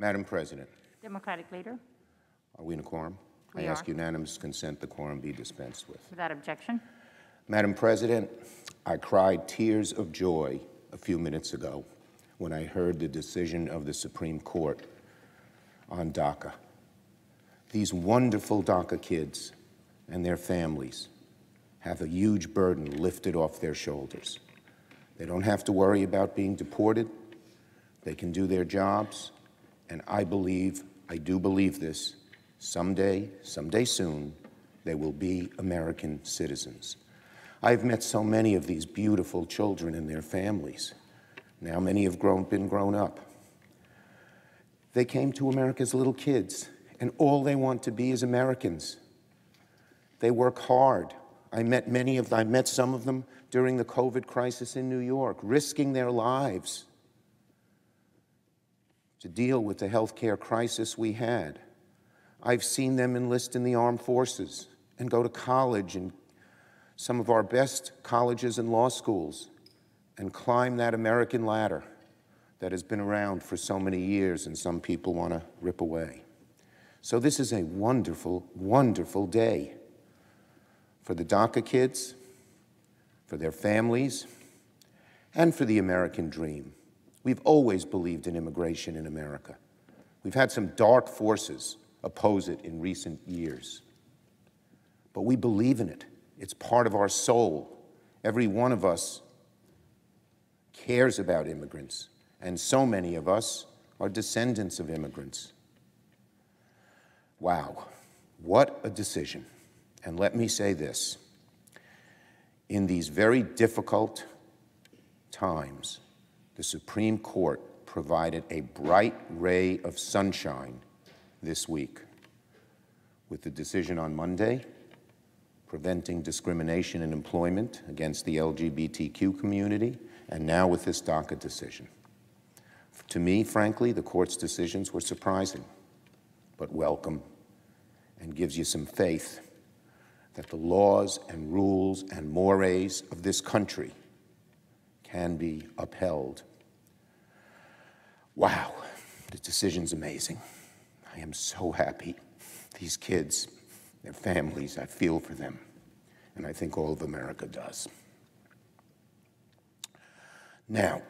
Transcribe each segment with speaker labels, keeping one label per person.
Speaker 1: Madam President,
Speaker 2: Democratic Leader.
Speaker 1: are we in a quorum?
Speaker 2: We
Speaker 1: I ask
Speaker 2: are.
Speaker 1: unanimous consent the quorum be dispensed with.
Speaker 2: Without objection.
Speaker 1: Madam President, I cried tears of joy a few minutes ago when I heard the decision of the Supreme Court on DACA. These wonderful DACA kids and their families have a huge burden lifted off their shoulders. They don't have to worry about being deported. They can do their jobs. And I do believe this, someday soon, they will be American citizens. I've met so many of these beautiful children and their families. Now many have been grown up. They came to America as little kids, and all they want to be is Americans. They work hard. I met some of them during the COVID crisis in New York, risking their lives to deal with the healthcare crisis we had. I've seen them enlist in the armed forces and go to college in some of our best colleges and law schools and climb that American ladder that has been around for so many years and some people want to rip away. So this is a wonderful, wonderful day for the DACA kids, for their families, and for the American dream. We've always believed in immigration in America. We've had some dark forces oppose it in recent years, but we believe in it. It's part of our soul. Every one of us cares about immigrants, and so many of us are descendants of immigrants. Wow, what a decision. And let me say this, in these very difficult times, the Supreme Court provided a bright ray of sunshine this week with the decision on Monday, preventing discrimination in employment against the LGBTQ community, and now with this DACA decision. To me, frankly, the court's decisions were surprising, but welcome, and gives you some faith that the laws and rules and mores of this country can be upheld. Wow, the decision's amazing. I am so happy. These kids, their families, I feel for them, and I think all of America does. Now,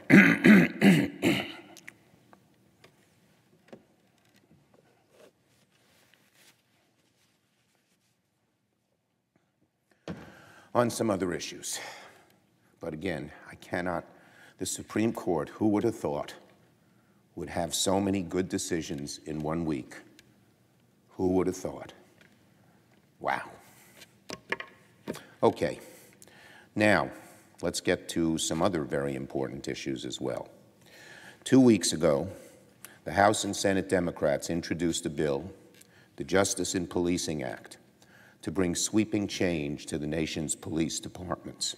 Speaker 1: on some other issues. But again, the Supreme Court, who would have thought, would have so many good decisions in 1 week? Who would have thought? Wow. Okay, now let's get to some other very important issues as well. 2 weeks ago, the House and Senate Democrats introduced a bill, the Justice in Policing Act, to bring sweeping change to the nation's police departments.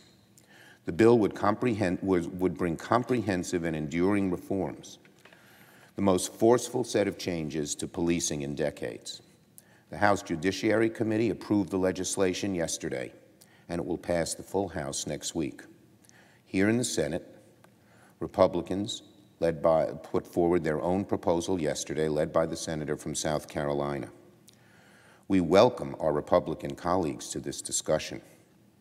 Speaker 1: The bill would bring comprehensive and enduring reforms, the most forceful set of changes to policing in decades. The House Judiciary Committee approved the legislation yesterday, and it will pass the full House next week. Here in the Senate, Republicans put forward their own proposal yesterday, led by the senator from South Carolina. We welcome our Republican colleagues to this discussion.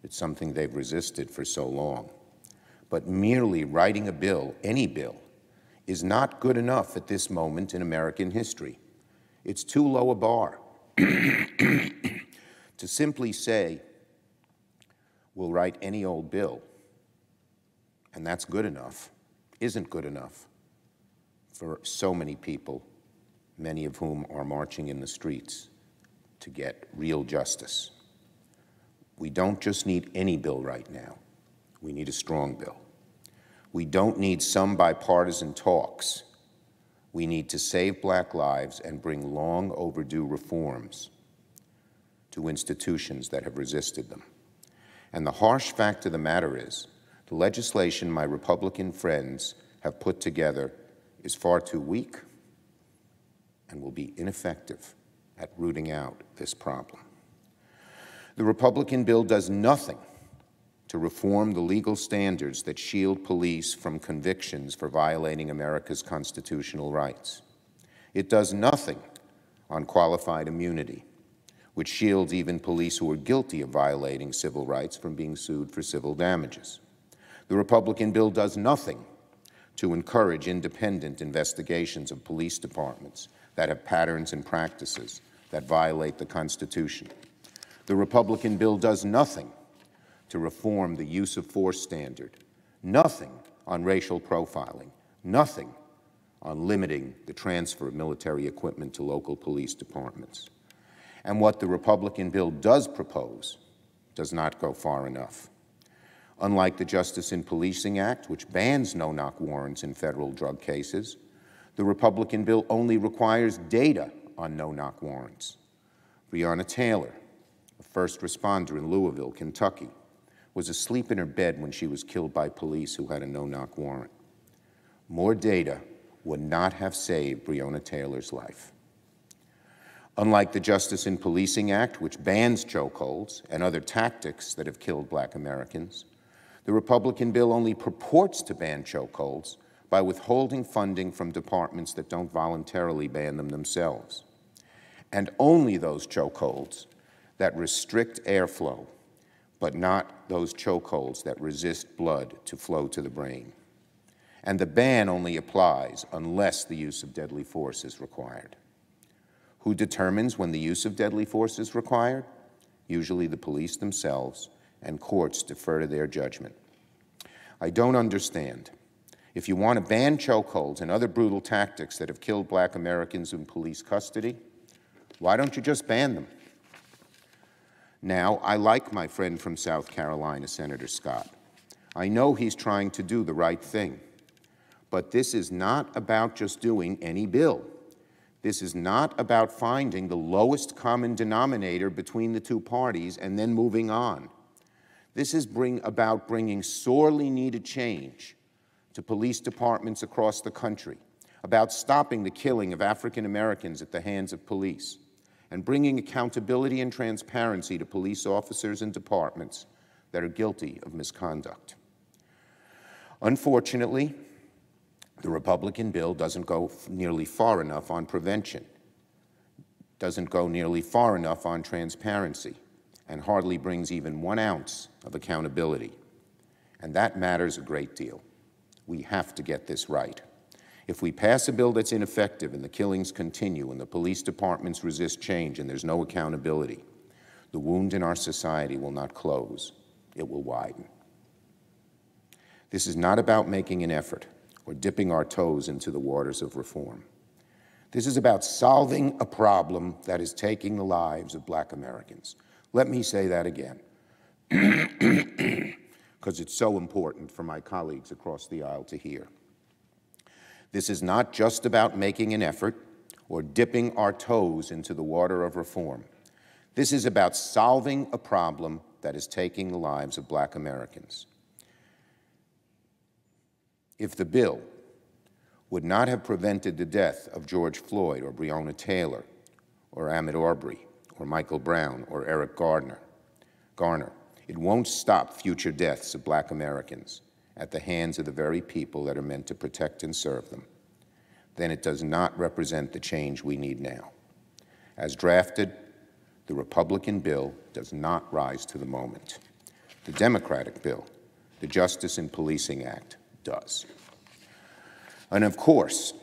Speaker 1: It's something they've resisted for so long. But merely writing a bill, any bill, is not good enough at this moment in American history. It's too low a bar. To simply say, we'll write any old bill, and that's good enough, isn't good enough for so many people, many of whom are marching in the streets to get real justice. We don't just need any bill right now. We need a strong bill. We don't need some bipartisan talks. We need to save Black lives and bring long overdue reforms to institutions that have resisted them. And the harsh fact of the matter is, the legislation my Republican friends have put together is far too weak and will be ineffective at rooting out this problem. The Republican bill does nothing to reform the legal standards that shield police from convictions for violating America's constitutional rights. It does nothing on qualified immunity, which shields even police who are guilty of violating civil rights from being sued for civil damages. The Republican bill does nothing to encourage independent investigations of police departments that have patterns and practices that violate the Constitution. The Republican bill does nothing to reform the use of force standard, nothing on racial profiling, nothing on limiting the transfer of military equipment to local police departments. And what the Republican bill does propose does not go far enough. Unlike the Justice in Policing Act, which bans no-knock warrants in federal drug cases, the Republican bill only requires data on no-knock warrants. Breonna Taylor, a first responder in Louisville, Kentucky, was asleep in her bed when she was killed by police who had a no-knock warrant. More data would not have saved Breonna Taylor's life. Unlike the Justice in Policing Act, which bans chokeholds and other tactics that have killed Black Americans, the Republican bill only purports to ban chokeholds by withholding funding from departments that don't voluntarily ban them themselves, and only those chokeholds that restrict airflow, but not those chokeholds that resist blood to flow to the brain. And the ban only applies unless the use of deadly force is required. Who determines when the use of deadly force is required? Usually the police themselves, and courts defer to their judgment. I don't understand. If you want to ban chokeholds and other brutal tactics that have killed Black Americans in police custody, why don't you just ban them? Now, I like my friend from South Carolina, Senator Scott. I know he's trying to do the right thing. But this is not about just doing any bill. This is not about finding the lowest common denominator between the two parties and then moving on. This is about bringing sorely needed change to police departments across the country, about stopping the killing of African Americans at the hands of police, and bringing accountability and transparency to police officers and departments that are guilty of misconduct. Unfortunately, the Republican bill doesn't go nearly far enough on prevention, doesn't go nearly far enough on transparency, and hardly brings even 1 ounce of accountability. And that matters a great deal. We have to get this right. If we pass a bill that's ineffective and the killings continue and the police departments resist change and there's no accountability, the wound in our society will not close, it will widen. This is not about making an effort or dipping our toes into the waters of reform. This is about solving a problem that is taking the lives of Black Americans. Let me say that again, because it's so important for my colleagues across the aisle to hear. This is not just about making an effort or dipping our toes into the water of reform. This is about solving a problem that is taking the lives of Black Americans. If the bill would not have prevented the death of George Floyd or Breonna Taylor or Ahmaud Arbery or Michael Brown or Eric Garner, it won't stop future deaths of Black Americans at the hands of the very people that are meant to protect and serve them. Then it does not represent the change we need now. As drafted, the Republican bill does not rise to the moment. The Democratic bill, the Justice in Policing Act, does. And of course,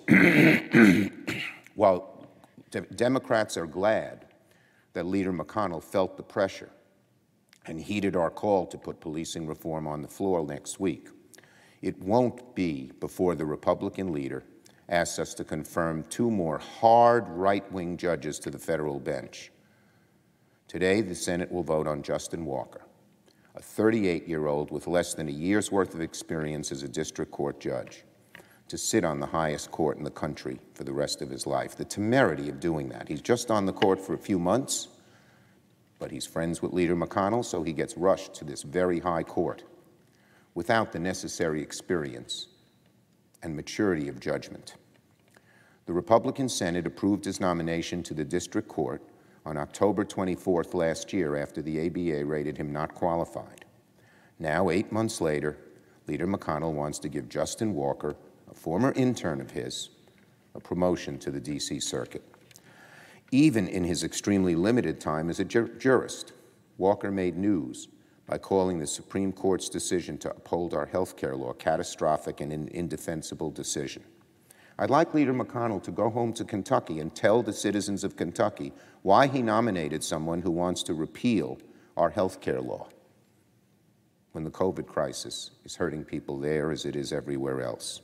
Speaker 1: while Democrats are glad that Leader McConnell felt the pressure and heeded our call to put policing reform on the floor next week, it won't be before the Republican leader asks us to confirm 2 more hard right-wing judges to the federal bench. Today, the Senate will vote on Justin Walker, a 38-year-old with less than a year's worth of experience as a district court judge, to sit on the highest court in the country for the rest of his life. The temerity of doing that. He's just on the court for a few months, but he's friends with Leader McConnell, so he gets rushed to this very high court without the necessary experience and maturity of judgment. The Republican Senate approved his nomination to the district court on October 24th last year after the ABA rated him not qualified. Now, 8 months later, Leader McConnell wants to give Justin Walker, a former intern of his, a promotion to the D.C. Circuit. Even in his extremely limited time as a jurist, Walker made news by calling the Supreme Court's decision to uphold our health care law catastrophic and an indefensible decision. I'd like Leader McConnell to go home to Kentucky and tell the citizens of Kentucky why he nominated someone who wants to repeal our health care law when the COVID crisis is hurting people there as it is everywhere else.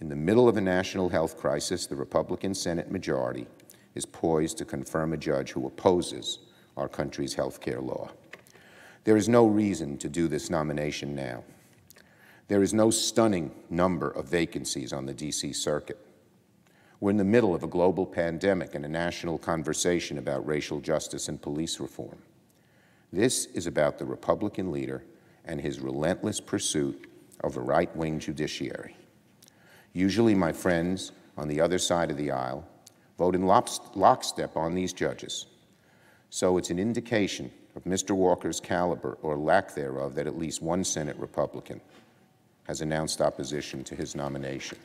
Speaker 1: In the middle of a national health crisis, the Republican Senate majority is poised to confirm a judge who opposes our country's health care law. There is no reason to do this nomination now. There is no stunning number of vacancies on the D.C. Circuit. We're in the middle of a global pandemic and a national conversation about racial justice and police reform. This is about the Republican leader and his relentless pursuit of a right-wing judiciary. Usually my friends on the other side of the aisle vote in lockstep on these judges. So it's an indication of Mr. Walker's caliber, or lack thereof, that at least one Senate Republican has announced opposition to his nomination.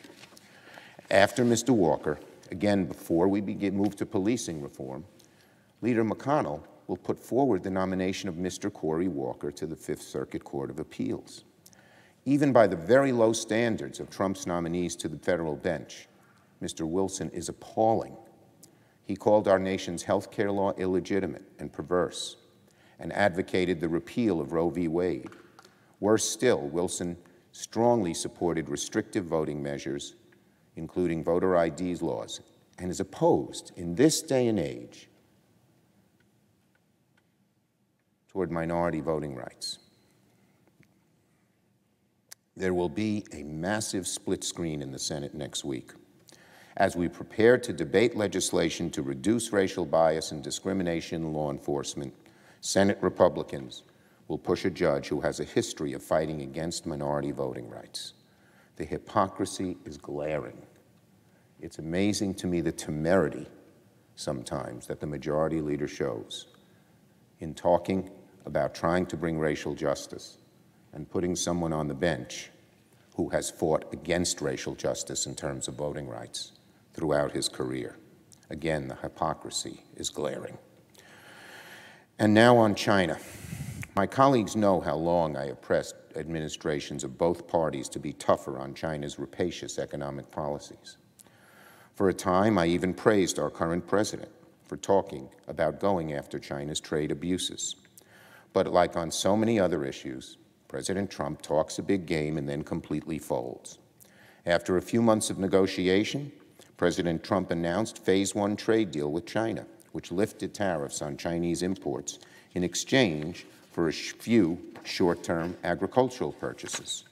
Speaker 1: After Mr. Walker, again before we move to policing reform, Leader McConnell will put forward the nomination of Mr. Cory Walker to the Fifth Circuit Court of Appeals. Even by the very low standards of Trump's nominees to the federal bench, Mr. Wilson is appalling. He called our nation's health care law illegitimate and perverse and advocated the repeal of Roe v. Wade. Worse still, Wilson strongly supported restrictive voting measures, including voter ID laws, and is opposed in this day and age toward minority voting rights. There will be a massive split screen in the Senate next week as we prepare to debate legislation to reduce racial bias and discrimination in law enforcement. Senate Republicans will push a judge who has a history of fighting against minority voting rights. The hypocrisy is glaring. It's amazing to me the temerity sometimes that the majority leader shows in talking about trying to bring racial justice and putting someone on the bench who has fought against racial justice in terms of voting rights throughout his career. Again, the hypocrisy is glaring. And now on China. My colleagues know how long I have pressed administrations of both parties to be tougher on China's rapacious economic policies. For a time, I even praised our current president for talking about going after China's trade abuses. But like on so many other issues, President Trump talks a big game and then completely folds. After a few months of negotiation, President Trump announced Phase 1 trade deal with China, which lifted tariffs on Chinese imports in exchange for a few short-term agricultural purchases.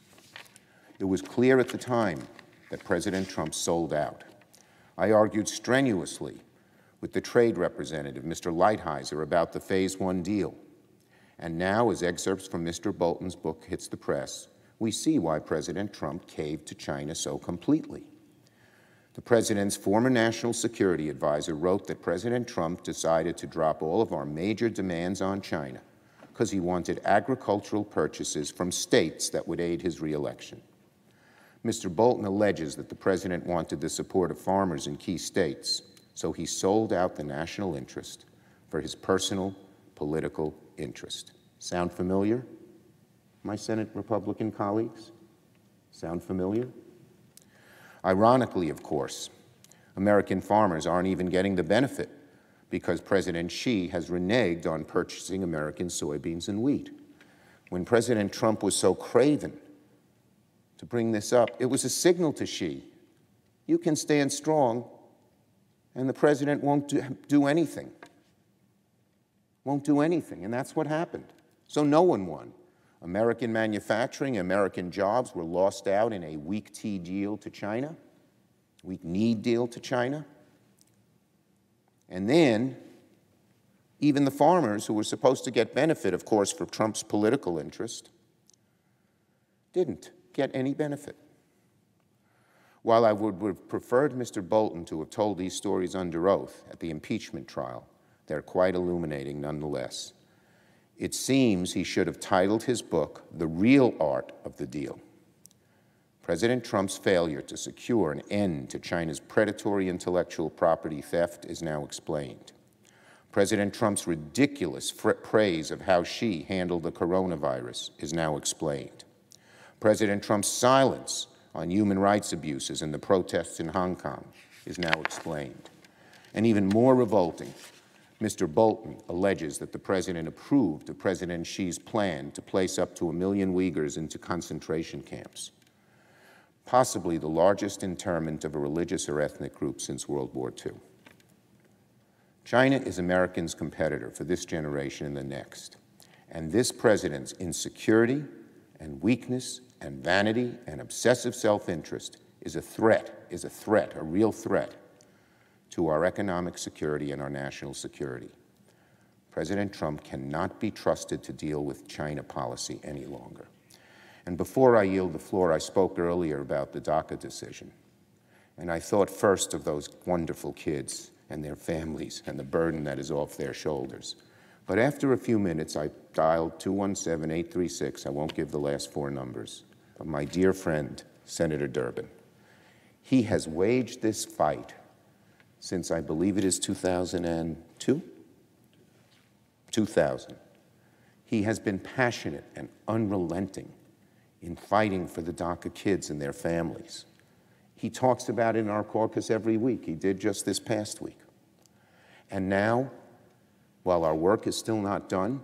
Speaker 1: It was clear at the time that President Trump sold out. I argued strenuously with the trade representative, Mr. Lighthizer, about the Phase 1 deal. And now, as excerpts from Mr. Bolton's book hits the press, we see why President Trump caved to China so completely. The president's former national security advisor wrote that President Trump decided to drop all of our major demands on China because he wanted agricultural purchases from states that would aid his reelection. Mr. Bolton alleges that the president wanted the support of farmers in key states, so he sold out the national interest for his personal political interest. Sound familiar, my Senate Republican colleagues? Sound familiar? Ironically, of course, American farmers aren't even getting the benefit because President Xi has reneged on purchasing American soybeans and wheat. When President Trump was so craven to bring this up, it was a signal to Xi, you can stand strong and the president won't do anything. Won't do anything, and that's what happened. So no one won. American manufacturing, American jobs were lost out in a weak tea deal to China, weak knee deal to China. And then, even the farmers who were supposed to get benefit, of course, for Trump's political interest, didn't get any benefit. While I would have preferred Mr. Bolton to have told these stories under oath at the impeachment trial, they're quite illuminating nonetheless. It seems he should have titled his book, The Real Art of the Deal. President Trump's failure to secure an end to China's predatory intellectual property theft is now explained. President Trump's ridiculous praise of how Xi handled the coronavirus is now explained. President Trump's silence on human rights abuses and the protests in Hong Kong is now explained. And even more revolting, Mr. Bolton alleges that the president approved of President Xi's plan to place up to 1 million Uyghurs into concentration camps, possibly the largest internment of a religious or ethnic group since World War II. China is Americans' competitor for this generation and the next, and this president's insecurity and weakness and vanity and obsessive self-interest is a threat, a real threat to our economic security and our national security. President Trump cannot be trusted to deal with China policy any longer. And before I yield the floor, I spoke earlier about the DACA decision, and I thought first of those wonderful kids and their families and the burden that is off their shoulders. But after a few minutes, I dialed 217-836, I won't give the last 4 numbers, of my dear friend, Senator Durbin. He has waged this fight since I believe it is 2002? 2000. He has been passionate and unrelenting in fighting for the DACA kids and their families. He talks about it in our caucus every week. He did just this past week. And now, while our work is still not done,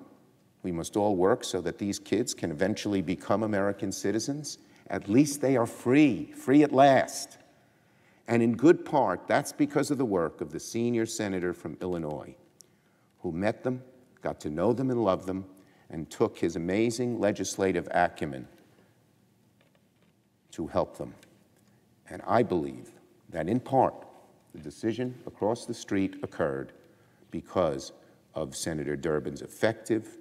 Speaker 1: we must all work so that these kids can eventually become American citizens. At least they are free at last. And in good part, that's because of the work of the senior senator from Illinois, who met them, got to know them and love them, and took his amazing legislative acumen to help them. And I believe that in part, the decision across the street occurred because of Senator Durbin's effective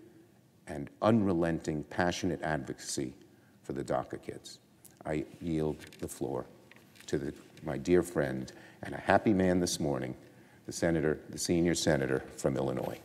Speaker 1: and unrelenting, passionate advocacy for the DACA kids. I yield the floor to my dear friend and a happy man this morning, the senior senator from Illinois.